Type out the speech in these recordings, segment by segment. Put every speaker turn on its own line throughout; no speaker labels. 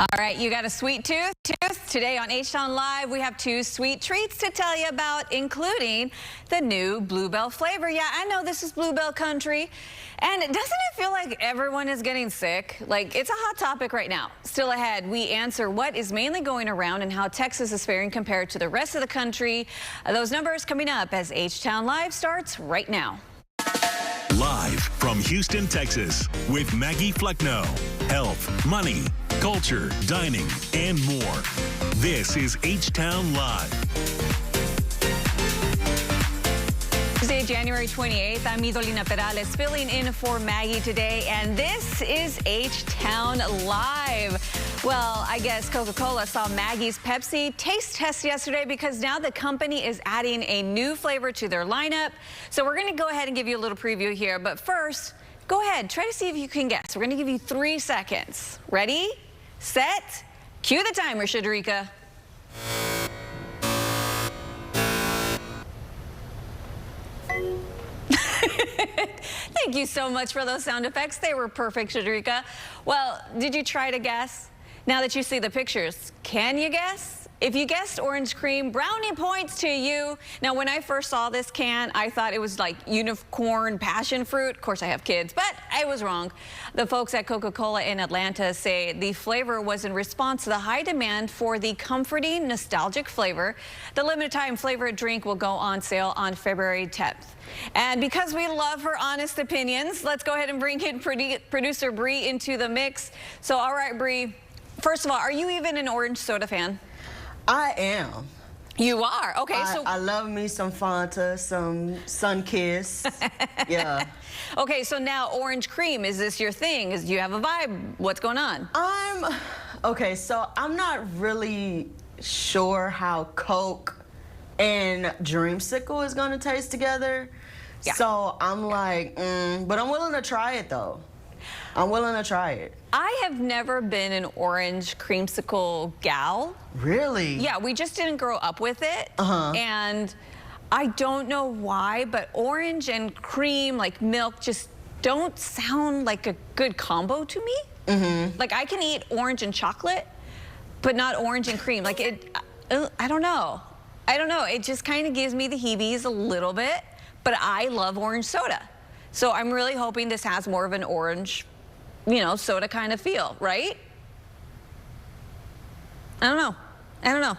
All right, you got a sweet tooth? Today on H-Town Live, we have two sweet treats to tell you about, including the new Bluebell flavor. Yeah, I know this is Bluebell country. And doesn't it feel like everyone is getting sick? Like, it's a hot topic right now. Still ahead, we answer what is mainly going around and how Texas is faring compared to the rest of the country. Those numbers coming up as H-Town Live starts right now.
Live from Houston, Texas, with Maggie Flecknoe. Health, money, culture, dining, and more. This is H-Town Live.
Tuesday, January 28th, I'm Idolina Perales filling in for Maggie today, and this is H-Town Live. Well, I guess Coca-Cola saw Maggie's Pepsi taste test yesterday because now the company is adding a new flavor to their lineup. So we're going to go ahead and give you a little preview here, but first, go ahead, try to see if you can guess. We're going to give you 3 seconds. Ready, set, cue the timer, Shadrika. Thank you so much for those sound effects. They were perfect, Shadrika. Well, did you try to guess? Now that you see the pictures, can you guess? If you guessed orange cream, brownie points to you. Now, when I first saw this can, I thought it was like unicorn passion fruit. Of course, I have kids, but I was wrong. The folks at Coca-Cola in Atlanta say the flavor was in response to the high demand for the comforting, nostalgic flavor. The limited time flavored drink will go on sale on February 10th. And because we love her honest opinions, let's go ahead and bring in producer Bree into the mix. So, all right, Bree, first of all, are you even an orange soda fan?
I am.
You are? Okay,
I love me some Fanta, some Sunkist. Yeah.
Okay, so now orange cream, is this your thing? Do you have a vibe? What's going on?
Okay, so I'm not really sure how Coke and Dreamsicle is gonna taste together.
Yeah.
So I'm like, but I'm willing to try it though. I'm willing to try it.
I have never been an orange creamsicle gal.
Really?
Yeah, we just didn't grow up with it.
Uh-huh.
And I don't know why, but orange and cream, like milk, just don't sound like a good combo to me.
Mm-hmm.
Like, I can eat orange and chocolate, but not orange and cream. Like, I don't know. I don't know. It just kind of gives me the heebies a little bit, but I love orange soda. So I'm really hoping this has more of an orange, you know, soda kind of feel, right? I don't know. I don't know.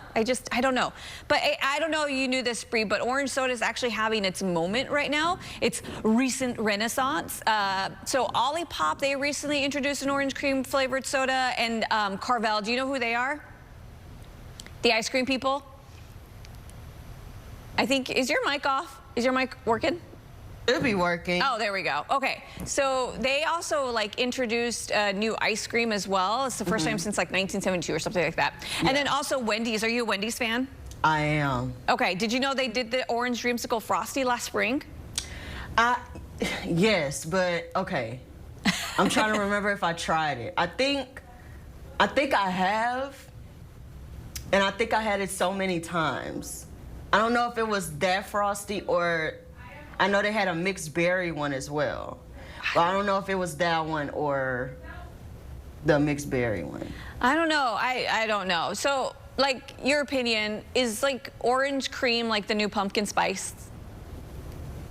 I don't know. But I don't know you knew this, Bree, but orange soda is actually having its moment right now. It's recent renaissance. So Olipop, they recently introduced an orange cream flavored soda, and Carvel, do you know who they are? The ice cream people? I think, is your mic off? Is your mic working?
It'll be working.
Oh, there we go. Okay, so they also like introduced new ice cream as well. It's the first time since like 1972 or something like that. Yeah. And then also Wendy's. Are you a Wendy's fan?
I am.
Okay, did you know they did the orange dreamsicle frosty last spring?
Yes, but okay. I'm trying to remember if I tried it. I think I have, and I think I had it so many times. I don't know if it was that frosty or I know they had a mixed berry one as well. But I don't know if it was that one or the mixed berry one.
I don't know. I don't know. So, like, your opinion, is like orange cream like the new pumpkin spice?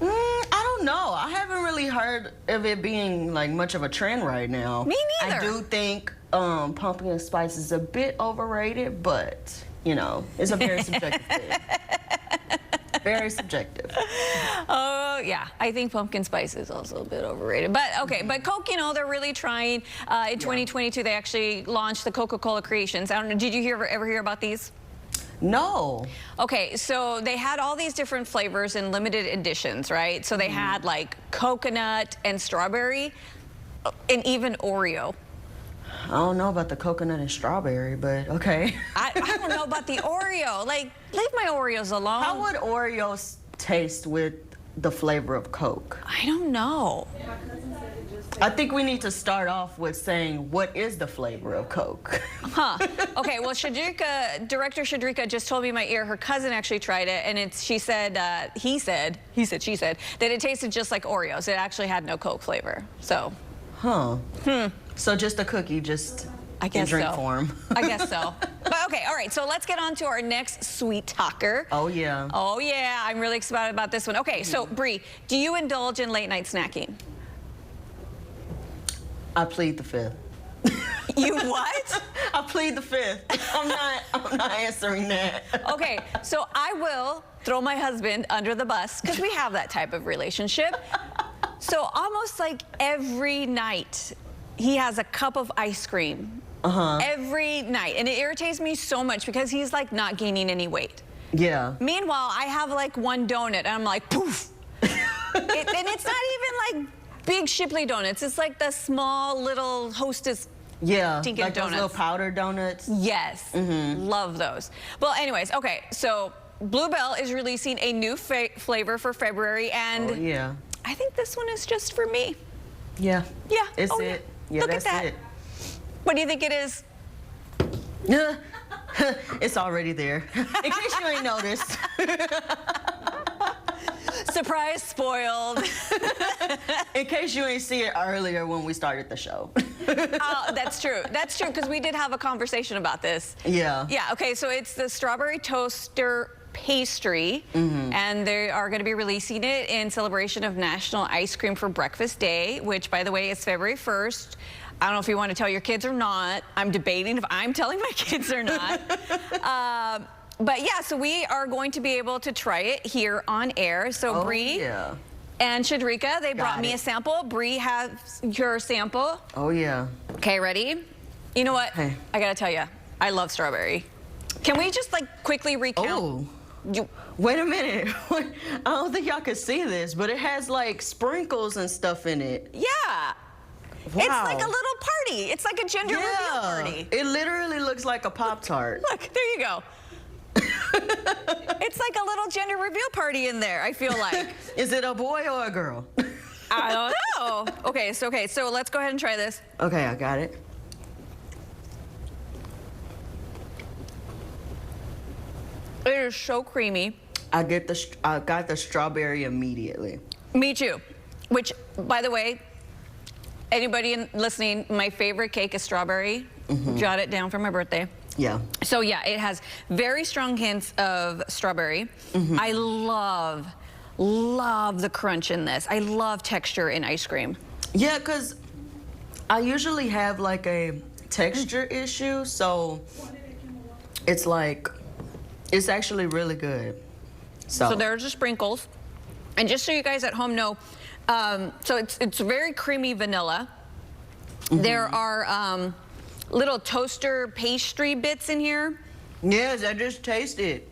I don't know. I haven't really heard of it being like much of a trend right now.
Me neither.
I do think pumpkin spice is a bit overrated, but you know, it's a very subjective thing. Very subjective.
Oh, yeah. I think pumpkin spice is also a bit overrated. But, okay, but Coke, you know, they're really trying. In 2022, they actually launched the Coca-Cola Creations. I don't know, did you ever hear about these?
No.
Okay, so they had all these different flavors in limited editions, right? So they had, like, coconut and strawberry and even Oreo.
I don't know about the coconut and strawberry, but okay.
I don't know about the Oreo. Like, leave my Oreos alone.
How would Oreos taste with the flavor of Coke?
I don't know.
I think we need to start off with saying, what is the flavor of Coke?
Huh. Okay, well, Director Shadrika just told me in my ear her cousin actually tried it, and she said, she said, that it tasted just like Oreos. It actually had no Coke flavor, so.
Huh. So just a cookie, just
I guess
in drink
so.
form.
I guess so. But okay, all right, so let's get on to our next sweet talker.
Oh, yeah.
Oh, yeah, I'm really excited about this one. Okay, so Bree, do you indulge in late night snacking?
I plead the fifth.
You what?
I plead the fifth. I'm not answering that.
Okay, so I will throw my husband under the bus because we have that type of relationship. So almost like every night, he has a cup of ice cream. Every night. And it irritates me so much because he's like not gaining any weight.
Yeah.
Meanwhile, I have like one donut and I'm like, poof. And it's not even like big Shipley donuts. It's like the small little Hostess
Yeah,
Tinkin'
like those
donuts.
little powder donuts.
Yes, love those. Well, anyways, okay, so Bluebell is releasing a new flavor for February, and
Oh, yeah.
I think this one is just for me.
Yeah.
Yeah.
It's
oh,
it.
Yeah.
Yeah,
Look
that's
at that.
it.
What do you think it is?
It's already there. In case you ain't noticed.
Surprise, spoiled.
In case you ain't see it earlier when we started the show.
That's true. That's true, because we did have a conversation about this.
Yeah.
Yeah, okay, so it's the strawberry toaster pastry, and they are going to be releasing it in celebration of National Ice Cream for Breakfast Day, which, by the way, is February 1st. I don't know if you want to tell your kids or not. I'm debating if I'm telling my kids or not. But yeah, so we are going to be able to try it here on air. So Bree
yeah.
and Shadrika, they brought me
it.
a sample. Bree has your sample.
Oh, yeah.
Okay, ready? You know what?
Hey.
I gotta tell you, I love strawberry. Can we just like quickly recount?
Oh.
You,
Wait a minute. I don't think y'all can see this, but it has like sprinkles and stuff in it.
yeah. It's
Wow.
like a little party. It's like a gender reveal party.
It literally looks like a Pop-Tart.
Look, there you go. It's like a little gender reveal party in there, I feel like.
Is it a boy or a girl?
I don't know. Okay, so let's go ahead and try this.
Okay, I got it.
It is so creamy.
I got the strawberry immediately.
Me too. Which, by the way, anybody listening, my favorite cake is strawberry. Jot it down for my birthday.
Yeah.
So yeah, it has very strong hints of strawberry. I love the crunch in this. I love texture in ice cream.
Yeah, because I usually have like a texture issue, so it's like, it's actually really good.
So there's the sprinkles. And just so you guys at home know, so it's very creamy vanilla. There are little toaster pastry bits in here.
Yes, I just tasted it.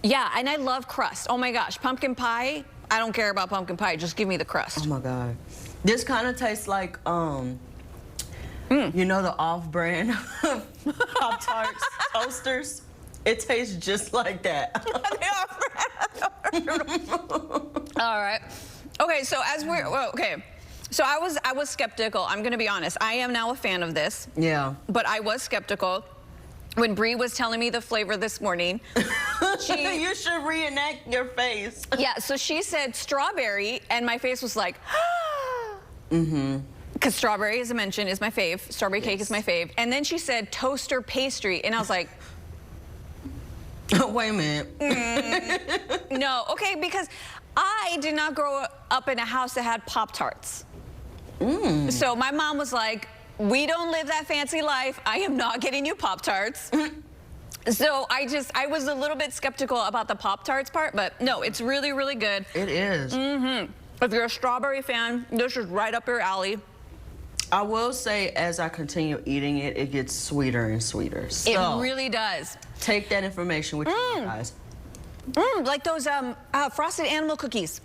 Yeah, and I love crust. Oh my gosh, pumpkin pie. I don't care about pumpkin pie. Just give me the crust.
Oh my God. This kind of tastes like, you know, the off-brand Pop-Tarts toasters? It tastes just like that.
All right. Okay, so as we're, well, okay. So I was skeptical. I'm going to be honest. I am now a fan of this.
Yeah.
But I was skeptical when Bree was telling me the flavor this morning.
You should reenact your face.
Yeah, so she said strawberry, and my face was like, because strawberry, as I mentioned, is my fave. Strawberry cake is my fave. And then she said toaster pastry, and I was like,
Wait a minute.
no, okay, because I did not grow up in a house that had Pop-Tarts. So my mom was like, we don't live that fancy life. I am not getting you Pop-Tarts. So I was a little bit skeptical about the Pop-Tarts part, but no, it's really, really good.
It is.
If you're a strawberry fan, this is right up your alley.
I will say, as I continue eating it, it gets sweeter and sweeter. So
It really does.
take that information with you guys.
Like those frosted animal cookies.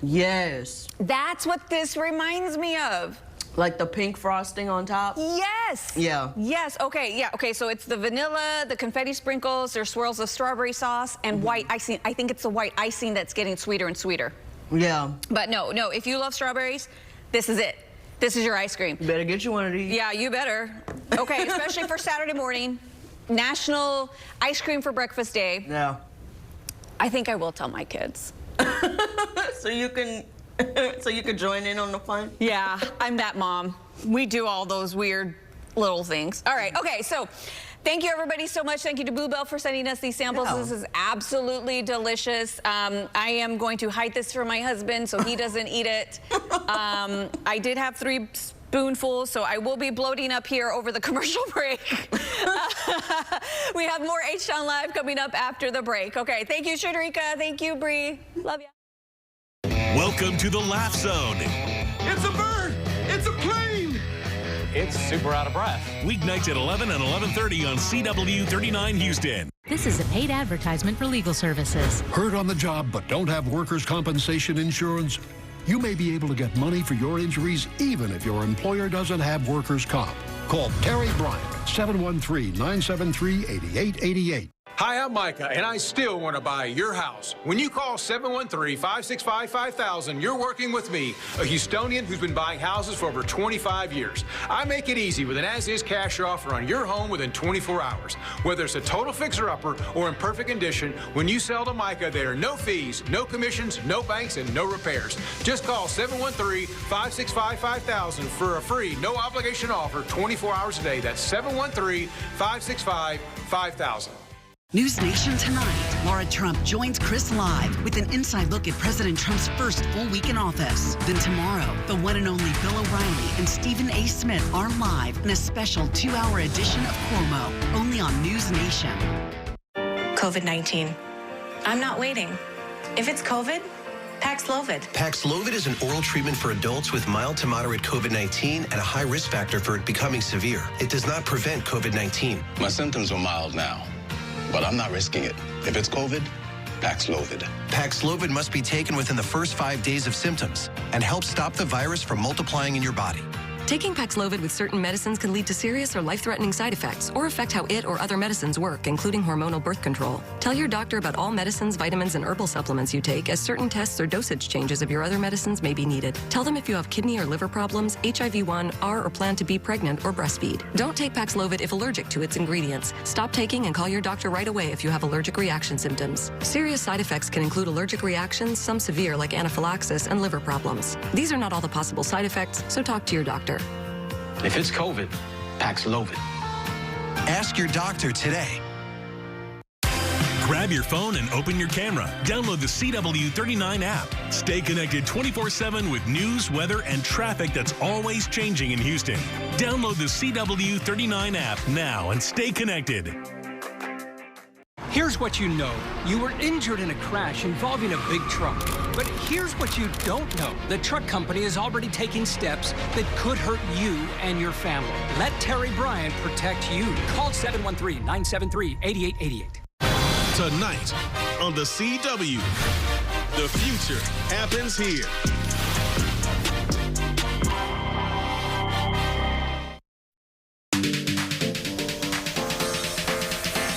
Yes.
That's what this reminds me of.
Like the pink frosting on top?
Yes.
Yeah.
Yes. Okay. Yeah. Okay. So it's the vanilla, the confetti sprinkles, there's swirls of strawberry sauce, and white icing. I think it's the white icing that's getting sweeter and sweeter.
Yeah.
But no, if you love strawberries, this is it. This is your ice cream.
You better get you one of these.
Yeah, you better. Okay, especially for Saturday morning, National Ice Cream for Breakfast Day.
Yeah.
I think I will tell my kids.
So you can join in on the fun?
Yeah, I'm that mom. We do all those weird little things. All right. Okay. So thank you, everybody, so much. Thank you to Bluebell for sending us these samples.
Yeah.
This is absolutely delicious. I am going to hide this from my husband so he doesn't eat it. I did have 3 spoonfuls, so I will be bloating up here over the commercial break. We have more H-Town Live coming up after the break. Okay, thank you, Shadrika. Thank you, Bree. Love you.
Welcome to the Laugh Zone.
It's a bird! It's a plane! It's super out of breath.
Weeknights at 11 and 11:30 on CW 39 Houston.
This is a paid advertisement for legal services.
Hurt on the job but don't have workers' compensation insurance? You may be able to get money for your injuries even if your employer doesn't have workers' comp. Call Terry Bryant at 713-973-8888.
Hi, I'm Micah, and I still want to buy your house. When you call 713-565-5000, you're working with me, a Houstonian who's been buying houses for over 25 years. I make it easy with an as-is cash offer on your home within 24 hours. Whether it's a total fixer-upper or in perfect condition, when you sell to Micah, there are no fees, no commissions, no banks, and no repairs. Just call 713-565-5000 for a free, no-obligation offer 24 hours a day. That's 713-565-5000.
News Nation tonight. Laura Trump joins Chris live with an inside look at President Trump's first full week in office. Then tomorrow, the one and only Bill O'Reilly and Stephen A. Smith are live in a special 2-hour edition of Cuomo, only on News Nation.
COVID-19. I'm not waiting. If it's COVID, Paxlovid.
Paxlovid is an oral treatment for adults with mild to moderate COVID-19 and a high risk factor for it becoming severe. It does not prevent COVID-19.
My symptoms are mild now, but I'm not risking it. If it's COVID, Paxlovid.
Paxlovid must be taken within the first 5 days of symptoms and help stop the virus from multiplying in your body.
Taking Paxlovid with certain medicines can lead to serious or life-threatening side effects or affect how it or other medicines work, including hormonal birth control. Tell your doctor about all medicines, vitamins, and herbal supplements you take, as certain tests or dosage changes of your other medicines may be needed. Tell them if you have kidney or liver problems, HIV-1, are or plan to be pregnant, or breastfeed. Don't take Paxlovid if allergic to its ingredients. Stop taking and call your doctor right away if you have allergic reaction symptoms. Serious side effects can include allergic reactions, some severe like anaphylaxis, and liver problems. These are not all the possible side effects, so talk to your doctor.
If it's COVID, Paxlovid.
Ask your doctor today.
Grab your phone and open your camera. Download the CW39 app. Stay connected 24/7 with news, weather, and traffic that's always changing in Houston. Download the CW39 app now and stay connected.
Here's what you know. You were injured in a crash involving a big truck. But here's what you don't know. The truck company is already taking steps that could hurt you and your family. Let Terry Bryant protect you. Call 713-973-8888.
Tonight on the CW, the future happens here.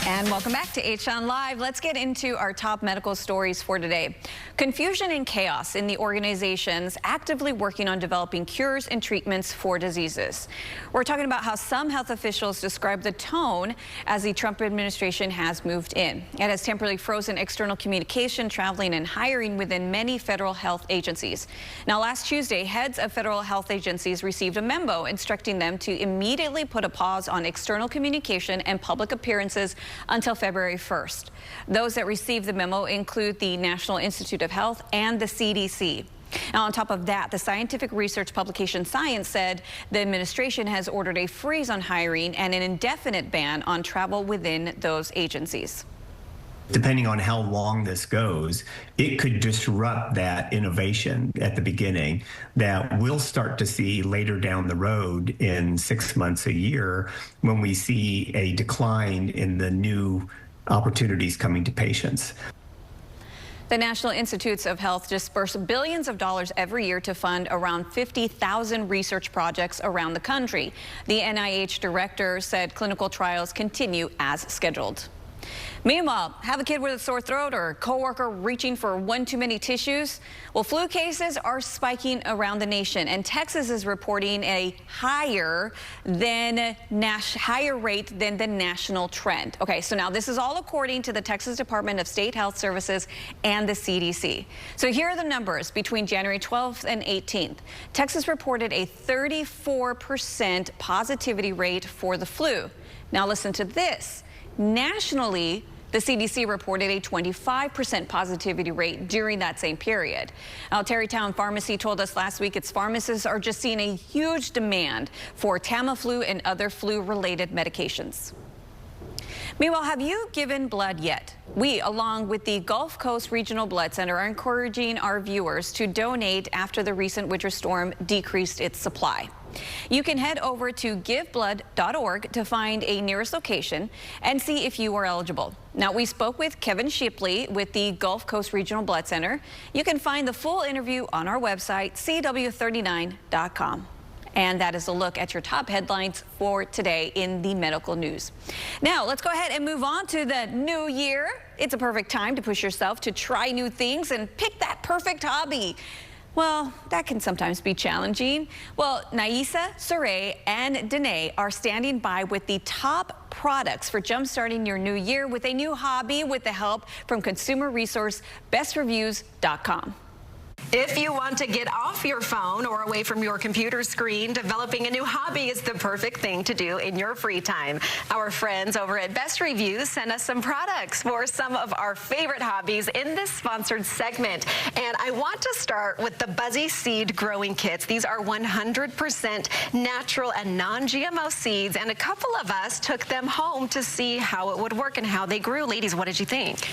And welcome back to H-Town Live. Let's get into our top medical stories for today. Confusion and chaos in the organizations actively working on developing cures and treatments for diseases. We're talking about how some health officials describe the tone as the Trump administration has moved in. It has temporarily frozen external communication, traveling, and hiring within many federal health agencies. Now, last Tuesday, heads of federal health agencies received a memo instructing them to immediately put a pause on external communication and public appearances until February 1st. Those that received the memo include the National Institute of Health and the CDC. Now, on top of that, the scientific research publication Science said the administration has ordered a freeze on hiring and an indefinite ban on travel within those agencies.
Depending on how long this goes, it could disrupt that innovation at the beginning that we'll start to see later down the road in 6 months, a year, when we see a decline in the new opportunities coming to patients.
The National Institutes of Health disperse billions of dollars every year to fund around 50,000 research projects around the country. The NIH director said clinical trials continue as scheduled. Meanwhile, have a kid with a sore throat or a coworker reaching for one too many tissues? Well, flu cases are spiking around the nation, and Texas is reporting a higher rate than the national trend. Okay, so now this is all according to the Texas Department of State Health Services and the CDC. So here are the numbers between January 12th and 18th. Texas reported a 34% positivity rate for the flu. Now listen to this. Nationally, the CDC reported a 25% positivity rate during that same period. Now, Tarrytown Pharmacy told us last week its pharmacists are just seeing a huge demand for Tamiflu and other flu-related medications. Meanwhile, have you given blood yet? We, along with the Gulf Coast Regional Blood Center, are encouraging our viewers to donate after the recent winter storm decreased its supply. You can head over to giveblood.org to find a nearest location and see if you are eligible. Now, we spoke with Kevin Shipley with the Gulf Coast Regional Blood Center. You can find the full interview on our website, cw39.com. And that is a look at your top headlines for today in the medical news. Now, let's go ahead and move on to the new year. It's a perfect time to push yourself to try new things and pick that perfect hobby. Well, that can sometimes be challenging. Well, Naisa, Saray, and Danae are standing by with the top products for jumpstarting your new year with a new hobby with the help from consumer resource bestreviews.com.
If you want to get off your phone or away from your computer screen, developing a new hobby is the perfect thing to do in your free time. Our friends over at Best Reviews sent us some products for some of our favorite hobbies in this sponsored segment. And I want to start with the Buzzy Seed Growing Kits. These are 100% natural and non-GMO seeds, and a couple of us took them home to see how it would work and how they grew. Ladies, what did you think?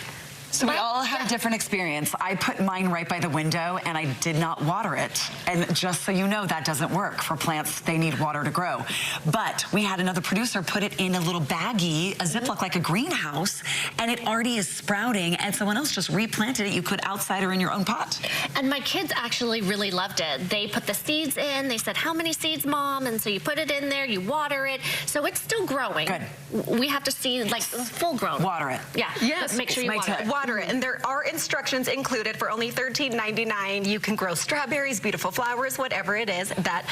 So we all have a different experience. I put mine right by the window and I did not water it. And just so you know, that doesn't work for plants. They need water to grow. But we had another producer put it in a little baggie, a Ziploc, like a greenhouse, and it already is sprouting. And someone else just replanted it. You could outside or in your own pot.
And my kids actually really loved it. They put the seeds in. They said, how many seeds, Mom? And so you put it in there, you water it. So it's still growing.
Good.
We have to see like full grown.
Water it.
Yeah.
Yes.
Make sure you water it.
Water it. And there are instructions included for only $13.99. You can grow strawberries, beautiful flowers, whatever it is that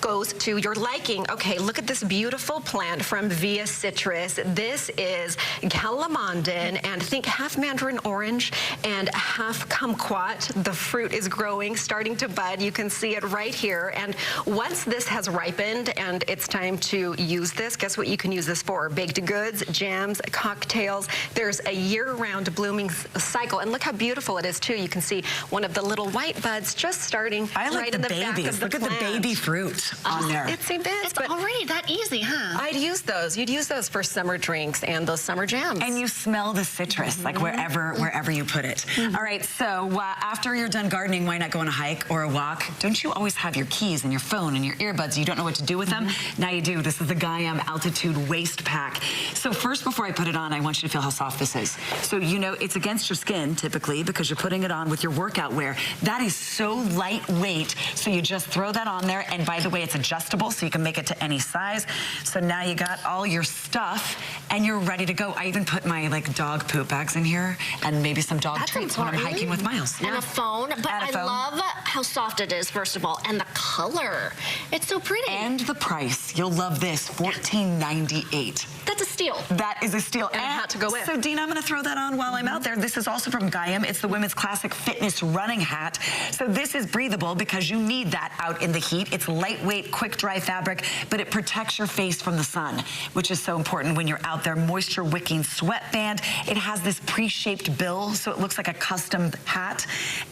goes to your liking. Okay, look at this beautiful plant from Via Citrus. This is Calamondin, and think half mandarin orange and half kumquat. The fruit is growing, starting to bud. You can see it right here. And once this has ripened and it's time to use this, guess what you can use this for? Baked goods, jams, cocktails. There's a year-round blooming cycle, and look how beautiful it is too. You can see one of the little white buds just starting right in the back of the
Look at the baby fruit on there.
It's
already that easy, huh?
I'd use those. You'd use those for summer drinks and those summer jams.
And you smell the citrus, like wherever you put it. All right, so after you're done gardening, why not go on a hike or a walk? Don't you always have your keys and your phone and your earbuds? You don't know what to do with them? Now you do. This is the Gaiam Altitude Waist Pack. So first, before I put it on, I want you to feel how soft this is. So you know it's against your skin typically because you're putting it on with your workout wear. That is so lightweight. So you just throw that on there. And by the way, it's adjustable so you can make it to any size. So now you got all your stuff and you're ready to go. I even put my like dog poop bags in here and maybe some dog treats when I'm hiking with Miles.
And a phone. But I love how soft it is, first of all, and the color. It's so pretty.
And the price. You'll love this. $14.98.
That's a steal.
That is a steal.
And a hat to go with.
So Dina, I'm going to throw that on while I'm out there. This is also from Gaiam. It's the women's classic fitness running hat. So this is breathable because you need that out in the heat. It's lightweight, quick dry fabric, but it protects your face from the sun, which is so important when you're out there. Moisture wicking sweatband. It has this pre-shaped bill, so it looks like a custom hat.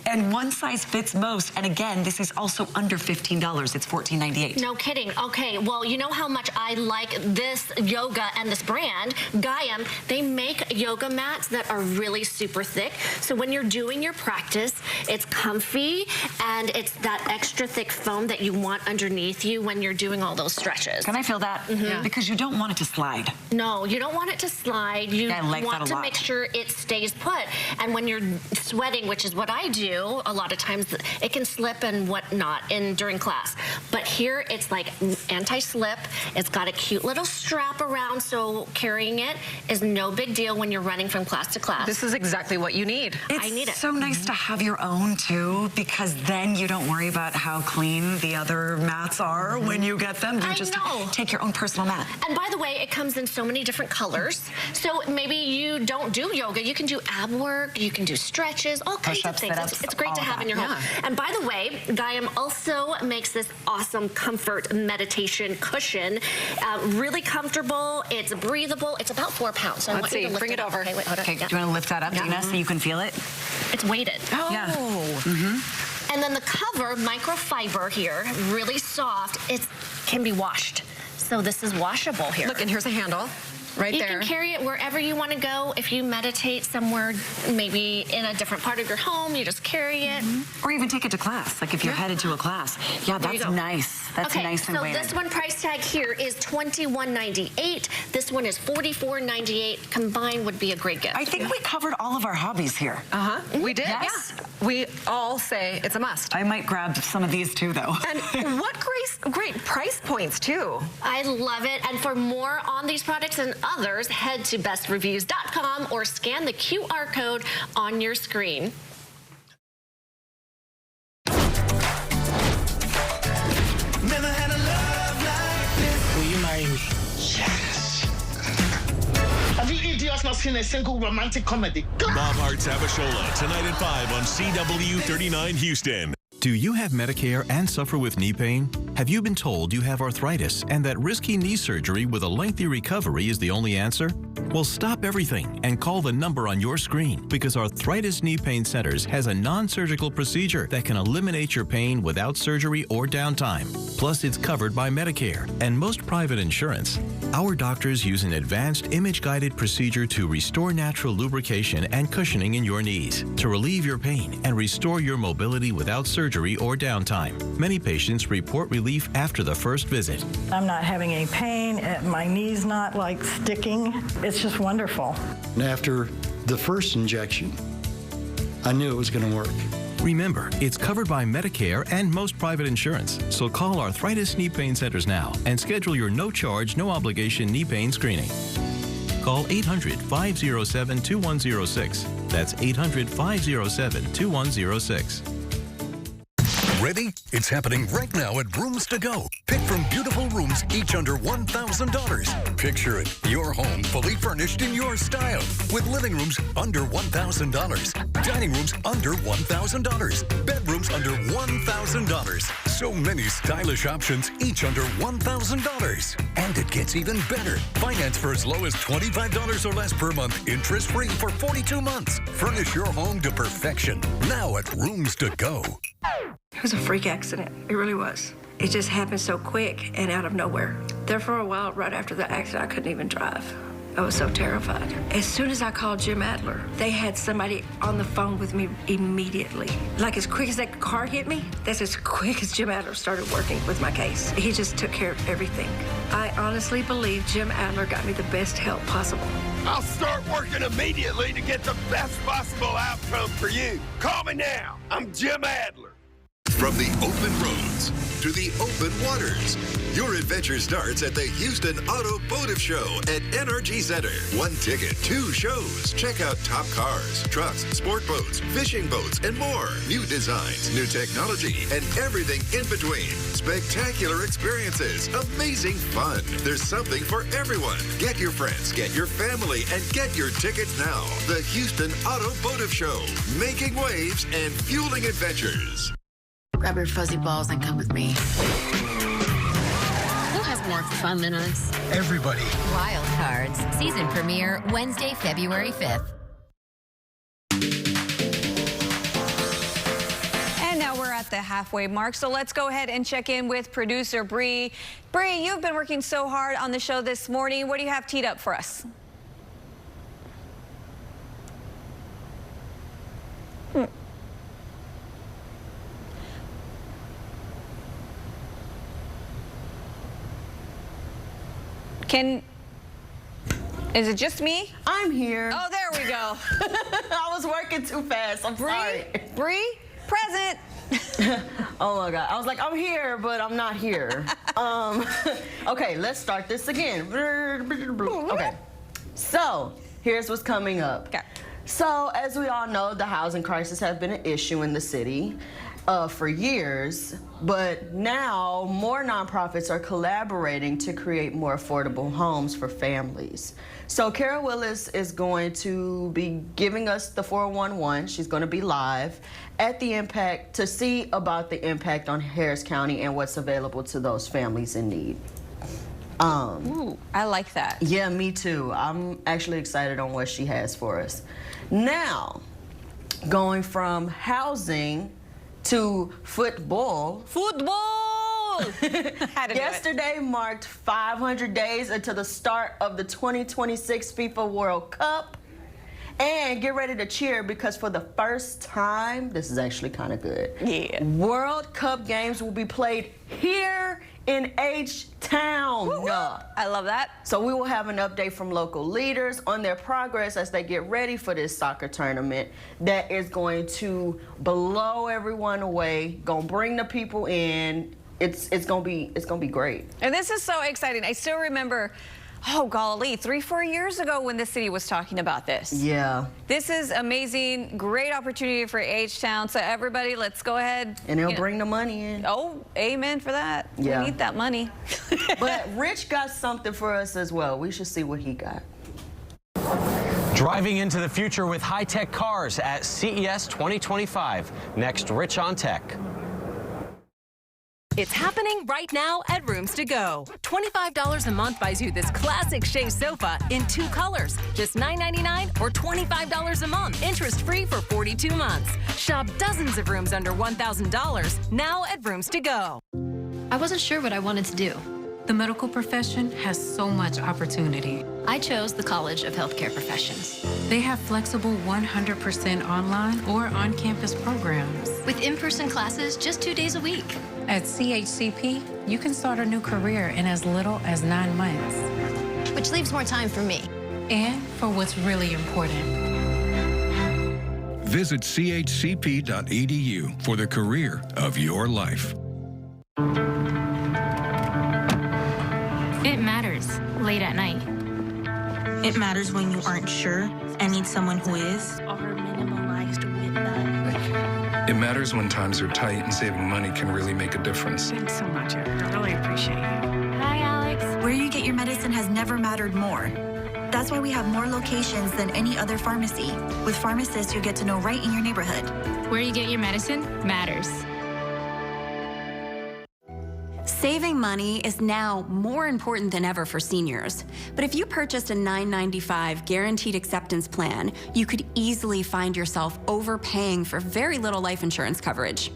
And one size fits most. And again, this is also under $15. It's $14.98.
No kidding. Okay, well, you know how much I like this yoga and this brand, Gaiam. They make yoga mats that are really super thick. So when you're doing your practice, it's comfy and it's that extra thick foam that you want underneath you when you're doing all those stretches.
Can I feel that? Yeah. Because you don't want it to slide.
No, you don't want it to slide. You want to make sure it stays put. And when you're sweating, which is what I do, a lot of times it can slip and whatnot during class. But here it's like anti-slip. It's got a cute little strap around, so carrying it is no big deal when you're running from class to class.
This is exactly what you need.
I need it.
It's so nice to have your own too, because then you don't worry about how clean the other mats are when you get them. You just take your own personal mat.
And by the way, it comes in so many different colors. So maybe you don't do yoga. You can do ab work. You can do stretches, all kinds of things. It's great to have in your home. And by the way, Gaiam also makes this awesome comfort meditation cushion. Really comfortable. It's breathable. It's about 4 pounds. So
Let's see. Bring it over.
Okay, wait, hold on.
Okay, do you want to lift that up, Dina, so you can feel it?
It's weighted.
Oh.
Yeah.
And then the cover, microfiber here, really soft. It can be washed. So this is washable here.
Look, and here's a handle. Right
you
there.
can carry it wherever you want to go. If you meditate somewhere, maybe in a different part of your home, you just carry it.
Or even take it to class, like if you're headed to a class. Yeah, that's nice. That's nice and weighted.
So this one price tag here is $21.98. This one is $44.98. Combined would be a great gift.
I think we covered all of our hobbies here.
We did.
Yes.
Yeah. We all say it's a must.
I might grab some of these too, though.
And what great price points too.
I love it. And for more on these products and others, head to bestreviews.com or scan the QR code on your screen.
Never had a love like this. Will you marry me? Yes. Have you idiots not seen a single romantic comedy?
Bob Hart's Abishola, tonight at 5 on CW 39 Houston.
Do you have Medicare and suffer with knee pain? Have you been told you have arthritis and that risky knee surgery with a lengthy recovery is the only answer? Well, stop everything and call the number on your screen, because Arthritis Knee Pain Centers has a non-surgical procedure that can eliminate your pain without surgery or downtime. Plus, it's covered by Medicare and most private insurance. Our doctors use an advanced image-guided procedure to restore natural lubrication and cushioning in your knees, to relieve your pain and restore your mobility without surgery or downtime. Many patients report relief after the first visit.
I'm not having any pain. My knee's not like sticking. It's just wonderful.
And after the first injection, I knew it was going to work.
Remember, it's covered by Medicare and most private insurance. So call Arthritis Knee Pain Centers now and schedule your no-charge, no-obligation knee pain screening. Call 800-507-2106. That's 800-507-2106.
Ready? It's happening right now at Rooms to Go. Pick from beautiful rooms, each under $1,000. Picture it, your home fully furnished in your style, with living rooms under $1,000, dining rooms under $1,000, bedrooms under $1,000. So many stylish options, each under $1,000. And it gets even better. Finance for as low as $25 or less per month, interest-free for 42 months. Furnish your home to perfection. Now at Rooms to Go.
It was a freak accident. It really was. It just happened so quick and out of nowhere. There for a while, right after the accident, I couldn't even drive. I was so terrified. As soon as I called Jim Adler, they had somebody on the phone with me immediately. Like as quick as that car hit me, that's as quick as Jim Adler started working with my case. He just took care of everything. I honestly believe Jim Adler got me the best help possible.
I'll start working immediately to get the best possible outcome for you. Call me now. I'm Jim Adler.
From the open roads to the open waters, your adventure starts at the Houston Automotive Show at NRG Center. 1 ticket, 2 shows. Check out top cars, trucks, sport boats, fishing boats, and more. New designs, new technology, and everything in between. Spectacular experiences, amazing fun. There's something for everyone. Get your friends, get your family, and get your tickets now. The Houston Automotive Show, making waves and fueling adventures.
Grab your fuzzy balls and come with me. Who has more fun than us?
Everybody.
Wild Cards, season premiere Wednesday, February 5th.
And now we're at the halfway mark, so let's go ahead and check in with producer Bree. Bree, you've been working so hard on the show this morning. What do you have teed up for us? Is it just me?
I'm here.
Oh, there we go.
I was working too fast. I'm sorry.
Bree, present.
Oh my God. I was like, I'm here, but I'm not here. Okay, let's start this again. Okay. So, here's what's coming up.
Okay.
So, as we all know, the housing crisis has been an issue in the city for years, but now more nonprofits are collaborating to create more affordable homes for families. So Kara Willis is going to be giving us the 411. She's going to be live at the Impact to see about the impact on Harris County and what's available to those families in need.
Ooh, I like that.
Yeah, me too. I'm actually excited on what she has for us. Now, going from housing to football. Yesterday marked 500 days until the start of the 2026 FIFA World Cup. And get ready to cheer because for the first time, this is actually kind of good.
Yeah.
World Cup games will be played here in H-Town.
I love that.
So we will have an update from local leaders on their progress as they get ready for this soccer tournament that is going to blow everyone away, gonna bring the people in. It's gonna be great.
And this is so exciting. I still remember, oh golly, 3-4 years ago when the city was talking about this.
Yeah.
This is amazing, great opportunity for H-Town. So everybody, let's go ahead.
And they'll bring the money in.
Oh, amen for that.
Yeah.
We need that money.
But Rich got something for us as well. We should see what he got.
Driving into the future with high-tech cars at CES 2025. Next, Rich on Tech.
It's happening right now at Rooms to Go. $25 a month buys you this classic chaise sofa in 2 colors. Just $9.99 or $25 a month. Interest-free for 42 months. Shop dozens of rooms under $1,000 now at Rooms to Go.
I wasn't sure what I wanted to do.
The medical profession has so much opportunity.
I chose the College of Healthcare Professions.
They have flexible 100% online or on-campus programs.
With in-person classes just 2 days a week.
At CHCP, you can start a new career in as little as 9 months.
Which leaves more time for me.
And for what's really important.
Visit chcp.edu for the career of your life.
It matters late at night.
It matters when you aren't sure and need someone who is.
It matters when times are tight and saving money can really make a difference.
Thanks so much, Eric. I really appreciate you. Hi, Alex.
Where you get your medicine has never mattered more. That's why we have more locations than any other pharmacy, with pharmacists you get to know right in your neighborhood.
Where you get your medicine matters.
Saving money is now more important than ever for seniors. But if you purchased a $9.95 guaranteed acceptance plan, you could easily find yourself overpaying for very little life insurance coverage.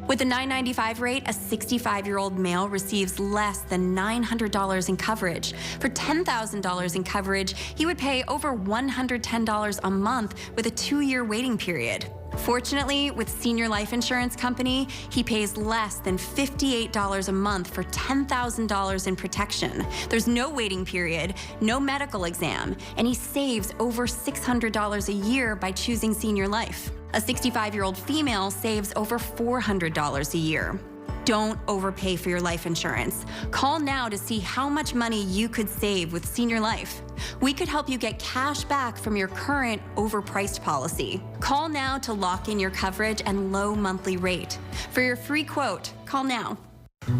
With the $9.95 rate, a 65-year-old male receives less than $900 in coverage. For $10,000 in coverage, he would pay over $110 a month with a 2-year waiting period. Fortunately, with Senior Life Insurance Company, he pays less than $58 a month for $10,000 in protection. There's no waiting period, no medical exam, and he saves over $600 a year by choosing Senior Life. A 65-year-old female saves over $400 a year. Don't overpay for your life insurance. Call now to see how much money you could save with Senior Life. We could help you get cash back from your current overpriced policy. Call now to lock in your coverage and low monthly rate. For your free quote, call now.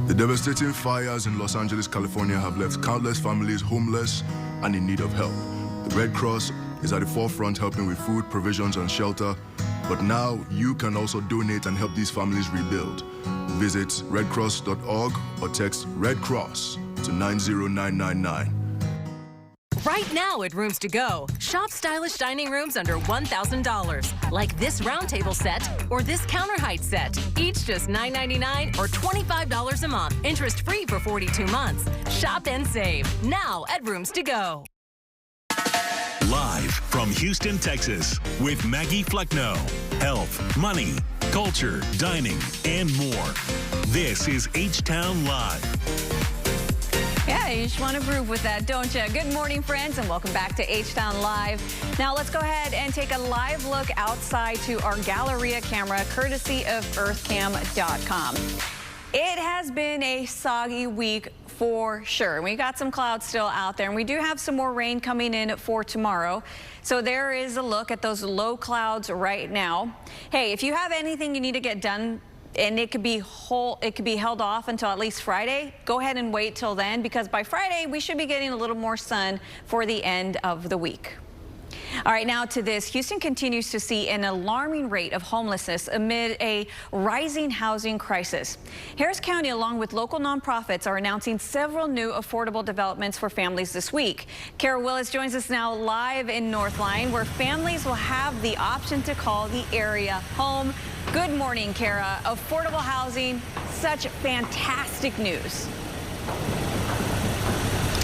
The devastating fires in Los Angeles, California have left countless families homeless and in need of help. The Red Cross is at the forefront helping with food, provisions, and shelter. But now you can also donate and help these families rebuild. Visit redcross.org or text Red Cross to 90999.
Right now at Rooms to Go, shop stylish dining rooms under $1,000, like this round table set or this counter height set. Each just $9.99 or $25 a month. Interest-free for 42 months. Shop and save now at Rooms to Go.
Live from Houston, Texas, with Maggie Flecknoe. Health, money, culture, dining, and more. This is H-Town Live.
Yeah, you just want to groove with that, don't you? Good morning, friends, and welcome back to H-Town Live. Now, let's go ahead and take a live look outside to our Galleria camera, courtesy of earthcam.com. It has been a soggy week for sure. We got some clouds still out there, and we do have some more rain coming in for tomorrow. So there is a look at those low clouds right now. Hey, if you have anything you need to get done, and it could be held off until at least Friday, go ahead and wait till then, because by Friday we should be getting a little more sun for the end of the week. All right, now to this. Houston continues to see an alarming rate of homelessness amid a rising housing crisis. Harris County, along with local nonprofits, are announcing several new affordable developments for families this week. Kara Willis joins us now live in Northline, where families will have the option to call the area home. Good morning, Kara. Affordable housing, such fantastic news.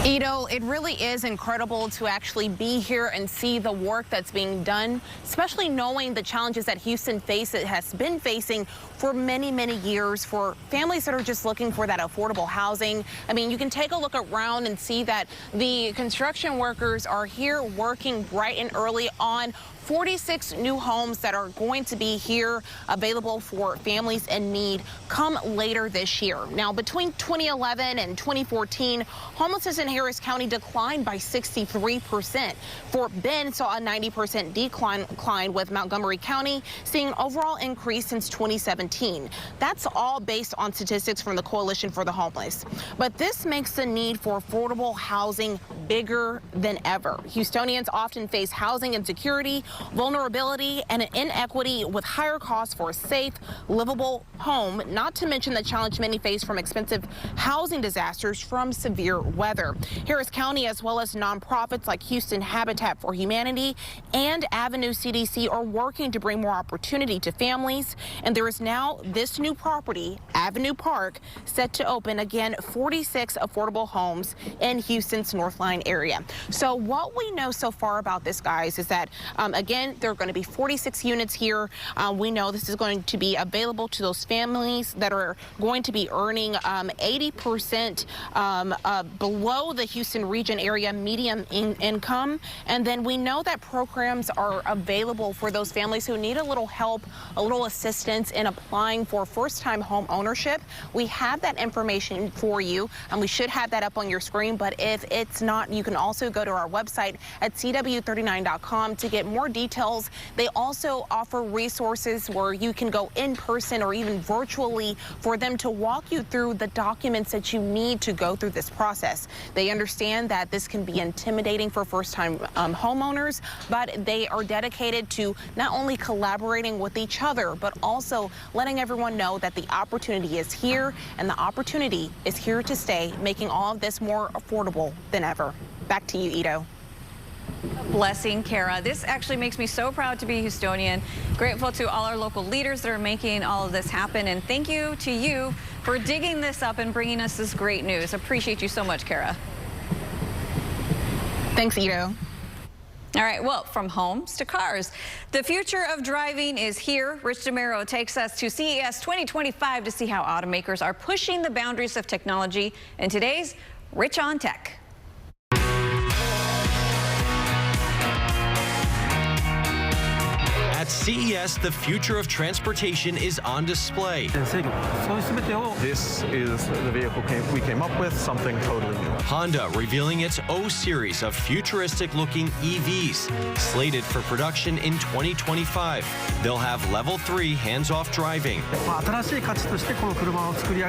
Ito, it really is incredible to actually be here and see the work that's being done, especially knowing the challenges that Houston has been facing for many, many years for families that are just looking for that affordable housing. I mean, you can take a look around and see that the construction workers are here working bright and early on 46 new homes that are going to be here available for families in need come later this year. Now, between 2011 and 2014, homelessness in Harris County declined by 63%. Fort Bend saw a 90% decline, with Montgomery County seeing an overall increase since 2017. That's all based on statistics from the Coalition for the Homeless. But this makes the need for affordable housing bigger than ever. Houstonians often face housing insecurity, vulnerability, and an inequity with higher costs for a safe, livable home, not to mention the challenge many face from expensive housing disasters from severe weather. Harris County, as well as nonprofits like Houston Habitat for Humanity and Avenue CDC, are working to bring more opportunity to families. And there is now this new property, Avenue Park, set to open again 46 affordable homes in Houston's Northline area. So what we know so far about this, guys, is that, again, there are going to be 46 units here. We know this is going to be available to those families that are going to be earning 80% below the Houston region area median income. And then we know that programs are available for those families who need a little help, a little assistance in applying for first-time home ownership. We have that information for you, and we should have that up on your screen. But if it's not, you can also go to our website at CW39.com to get more details. They also offer resources where you can go in person or even virtually for them to walk you through the documents that you need to go through this process. They understand that this can be intimidating for first-time homeowners, but they are dedicated to not only collaborating with each other, but also letting everyone know that the opportunity is here, and the opportunity is here to stay, making all of this more affordable than ever. Back to you, Ito.
Blessing, Kara. This actually makes me so proud to be Houstonian. Grateful to all our local leaders that are making all of this happen. And thank you to you for digging this up and bringing us this great news. Appreciate you so much, Kara.
Thanks, Ito.
All right, well, from homes to cars. The future of driving is here. Rich DeMero takes us to CES 2025 to see how automakers are pushing the boundaries of technology. And today's Rich on Tech.
At CES, the future of transportation is on display.
This is the vehicle we came up with, something totally new.
Honda revealing its O series of futuristic-looking EVs, slated for production in 2025. They'll have level 3 hands-off driving.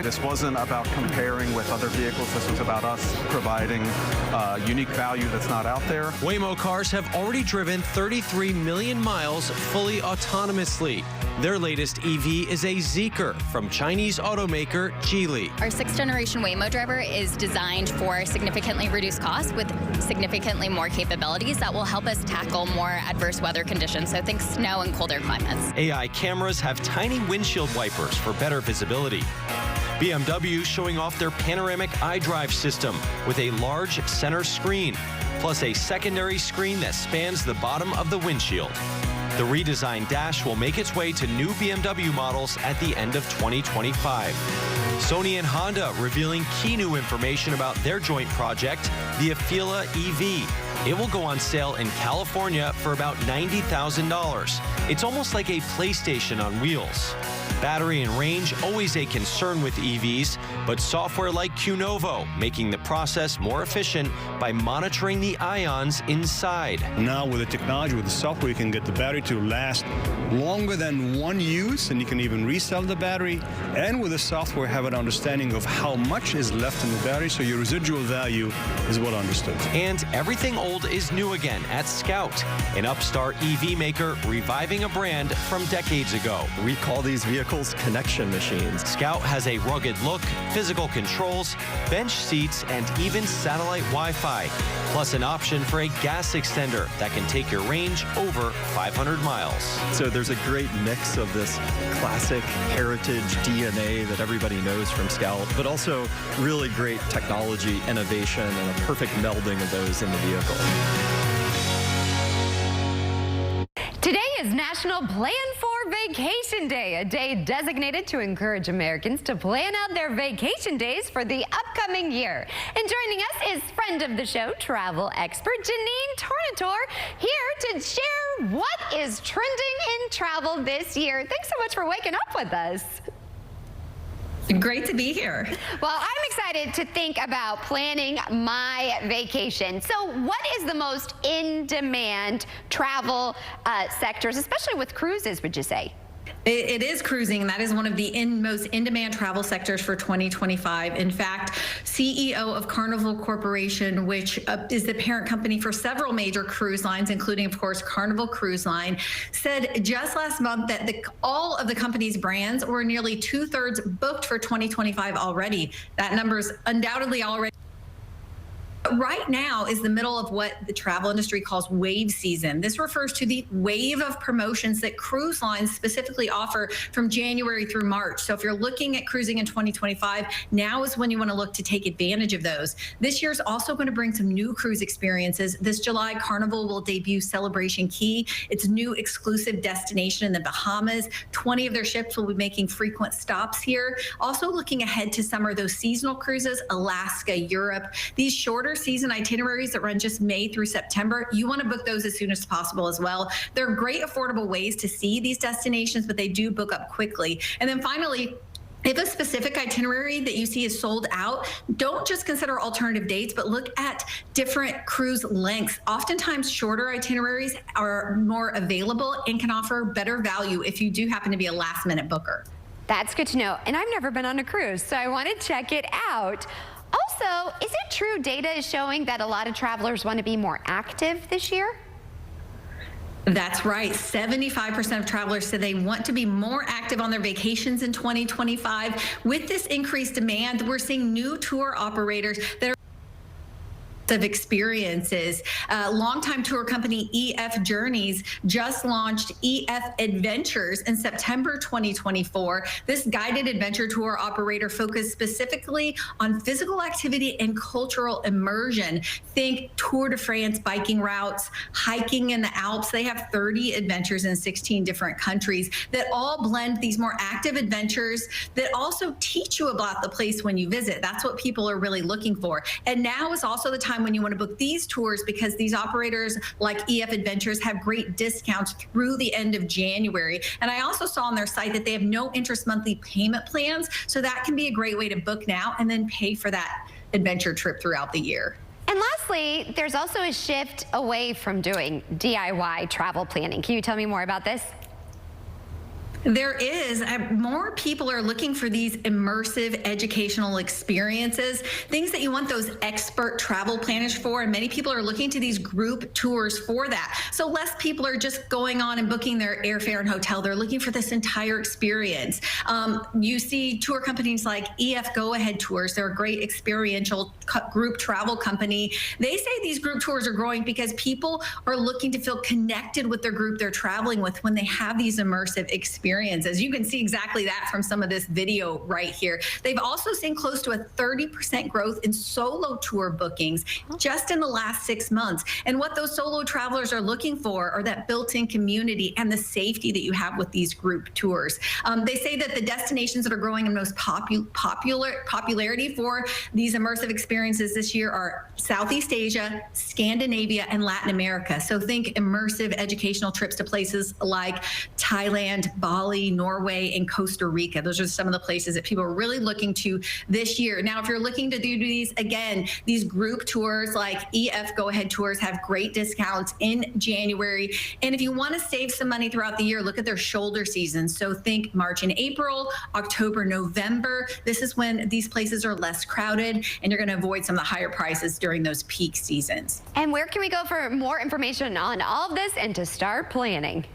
This wasn't about comparing with other vehicles. This was about us providing unique value that's not out there.
Waymo cars have already driven 33 million miles fully autonomously. Their latest EV is a Zeekr from Chinese automaker Geely.
Our 6th generation Waymo driver is designed for significantly reduced costs with significantly more capabilities that will help us tackle more adverse weather conditions, so think snow and colder climates.
AI cameras have tiny windshield wipers for better visibility. BMW showing off their panoramic iDrive system with a large center screen, plus a secondary screen that spans the bottom of the windshield. The redesigned dash will make its way to new BMW models at the end of 2025. Sony and Honda revealing key new information about their joint project, the Afeela EV. It will go on sale in California for about $90,000. It's almost like a PlayStation on wheels. Battery and range, always a concern with EVs, but software like QNovo, making the process more efficient by monitoring the ions inside.
Now with the technology, with the software, you can get the battery to last longer than one use, and you can even resell the battery. And with the software, have an understanding of how much is left in the battery, so your residual value is well understood.
And everything old is new again at Scout, an upstart EV maker reviving a brand from decades ago.
We call these vehicles connection machines.
Scout has a rugged look, physical controls, bench seats, and even satellite Wi-Fi, plus an option for a gas extender that can take your range over 500 miles.
So there's a great mix of this classic heritage DNA that everybody knows from Scout, but also really great technology, innovation, and a perfect melding of those in the vehicle.
Today is National Plan for Vacation Day, a day designated to encourage Americans to plan out their vacation days for the upcoming year. And joining us is friend of the show, travel expert Janine Tornatore, here to share what is trending in travel this year. Thanks so much for waking up with us.
Great to be here.
Well, I'm excited to think about planning my vacation. So what is the most in-demand travel sectors, especially with cruises, would you say?
It is cruising. That is one of the most in-demand travel sectors for 2025. In fact, CEO of Carnival Corporation, which is the parent company for several major cruise lines, including, of course, Carnival Cruise Line, said just last month that all of the company's brands were nearly 2/3 booked for 2025 already. That number is undoubtedly already. Right now is the middle of what the travel industry calls wave season. This refers to the wave of promotions that cruise lines specifically offer from January through March. So if you're looking at cruising in 2025, now is when you want to look to take advantage of those. This year's also going to bring some new cruise experiences. This July, Carnival will debut Celebration Key, its new exclusive destination in the Bahamas. 20 of their ships will be making frequent stops here. Also looking ahead to summer, those seasonal cruises, Alaska, Europe. These shorter season itineraries that run just May through September, you want to book those as soon as possible as well. They're great affordable ways to see these destinations, but they do book up quickly. And then finally, if a specific itinerary that you see is sold out, don't just consider alternative dates, but look at different cruise lengths. Oftentimes, shorter itineraries are more available and can offer better value if you do happen to be a last-minute booker.
That's good to know. And I've never been on a cruise, so I want to check it out. Also, is it true data is showing that a lot of travelers want to be more active this year?
That's right. 75% of travelers said they want to be more active on their vacations in 2025. With this increased demand, we're seeing new tour operators that are of experiences. Longtime tour company EF Journeys just launched EF Adventures in September 2024. This guided adventure tour operator focused specifically on physical activity and cultural immersion. Think Tour de France biking routes, hiking in the Alps. They have 30 adventures in 16 different countries that all blend these more active adventures that also teach you about the place when you visit. That's what people are really looking for. And now is also the time when you want to book these tours, because these operators like EF Adventures have great discounts through the end of January. And I also saw on their site that they have no interest monthly payment plans. So that can be a great way to book now and then pay for that adventure trip throughout the year.
And lastly, there's also a shift away from doing DIY travel planning. Can you tell me more about this?
There is. More people are looking for these immersive educational experiences, things that you want those expert travel planners for, and many people are looking to these group tours for that. So less people are just going on and booking their airfare and hotel. They're looking for this entire experience. You see tour companies like EF Go Ahead Tours. They're a great experiential group travel company. They say these group tours are growing because people are looking to feel connected with their group they're traveling with when they have these immersive experiences. experiences. You can see exactly that from some of this video right here. They've also seen close to a 30% growth in solo tour bookings just in the last 6 months. And what those solo travelers are looking for are that built-in community and the safety that you have with these group tours. They say that the destinations that are growing in most popularity for these immersive experiences this year are Southeast Asia, Scandinavia, and Latin America. So think immersive educational trips to places like Thailand, Bali, Norway, and Costa Rica. Those are some of the places that people are really looking to this year. Now, if you're looking to do these, again, these group tours like EF Go Ahead Tours have great discounts in January. And if you want to save some money throughout the year, look at their shoulder seasons. So think March and April, October, November. This is when these places are less crowded and you're going to avoid some of the higher prices during those peak seasons.
And where can we go for more information on all of this and to start planning?